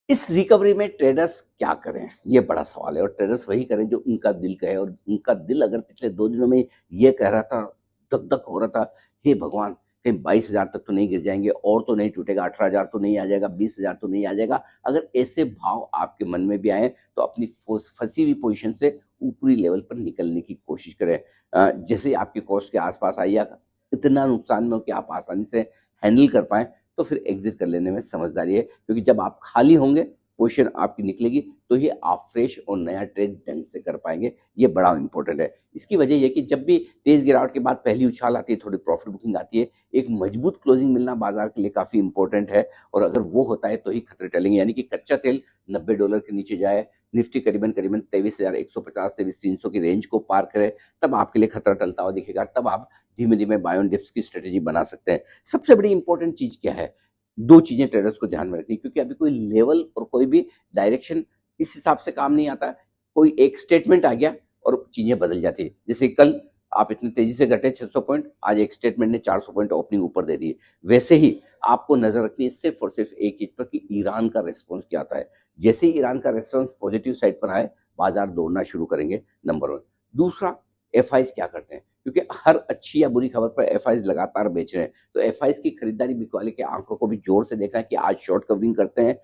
इस रिकवरी में ट्रेडर्स क्या करें, ये बड़ा सवाल है। और ट्रेडर्स वही करें जो उनका दिल कहे, और उनका दिल अगर पिछले 2 दिनों में ये कह रहा था, धक-धक हो रहा था, हे भगवान! कहीं 22,000 तक तो नहीं गिर जाएँगे, और तो नहीं टूटेगा, 18,000 तो नहीं आ जाएगा, 20,000 तो नहीं आ जाएगा। अगर ऐसे भाव आपके मन में भी आएँ, तो अपनी फँसी हुई पोज़ीशन से ऊपरी लेवल पर निकलने की कोशिश करें। जैसे ही आपके कॉस्ट के आस-पास आई, या इतना नुकसान में हो कि आप आसानी से हैंडल कर पाएँ, तो फिर एग्जिट कर लेने में समझदारी है, क्योंकि जब आप खाली होंगे, पोजीशन आपकी निकलेगी, तो ही आप फ्रेश और नया ट्रेड ढंग से कर पाएंगे। ये बड़ा इंपॉर्टेंट है। इसकी वजह ये कि जब भी तेज गिरावट के बाद पहली उछाल आती है, थोड़ी प्रॉफिट बुकिंग आती है, एक मजबूत क्लोजिंग मिलना बाजार के लिए काफी इंपॉर्टेंट है। और अगर वो होता है तो ही खतरे टलेंगे, यानी कि कच्चा तेल $90 के नीचे जाए, निफ्टी करीबन करीबन 23,150 23,300 की रेंज को पार करे, तब आपके लिए खतरा टलता हुआ दिखेगा। तब आप धीमे धीमे बाय ऑन डिप्स की स्ट्रेटेजी बना सकते हैं। सबसे बड़ी इंपॉर्टेंट चीज क्या है? 2 चीजें ट्रेडर्स को ध्यान में रखनी, क्योंकि अभी कोई लेवल और कोई भी डायरेक्शन इस हिसाब से काम नहीं आता। कोई एक स्टेटमेंट आ गया और चीजें बदल जाती है। जैसे कल आप इतनी तेजी से घटे 600 पॉइंट, आज एक स्टेटमेंट ने 400 पॉइंट ओपनिंग ऊपर दे दी। वैसे ही आपको नजर रखनी है सिर्फ और सिर्फ एक चीज पर कि ईरान का रेस्पॉन्स क्या आता है। जैसे ही ईरान का रेस्पॉन्स पॉजिटिव साइड पर आए, बाजार दौड़ना शुरू करेंगे, नंबर 1। दूसरा, एफआईज क्या करते हैं, क्योंकि हर अच्छी या बुरी खबर पर एफआईज लगातार बेच रहे हैं। तो एफआईज की खरीदारी बिकवाली के आंकड़ों को भी जोर से देखना है कि आज शॉर्ट कवरिंग करते हैं,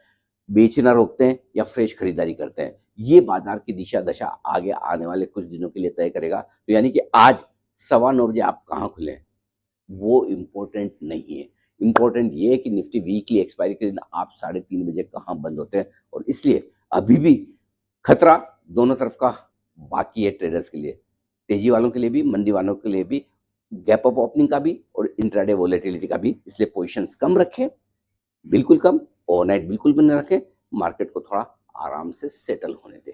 बेचना रोकते हैं, या फ्रेश खरीदारी करते हैं। ये बाजार की दिशा दशा आगे आने वाले कुछ दिनों के लिए तय करेगा। तो यानी कि आज 9:15 बजे आप कहाँ खुले, वो इम्पोर्टेंट नहीं है। इम्पोर्टेंट ये है कि निफ्टी वीकली एक्सपायरी के दिन आप 3:30 बजे कहाँ बंद होते हैं। और इसलिए अभी भी खतरा दोनों तरफ का बाकी है ट्रेडर्स के लिए, तेजी वालों के लिए भी, मंदी वालों के लिए भी, गैप अप ओपनिंग का भी और इंट्राडे वोलेटिलिटी का भी। इसलिए पोजीशंस कम रखें, बिल्कुल कम, ओवरनाइट बिल्कुल भी न रखें। मार्केट को थोड़ा आराम से सेटल होने दें।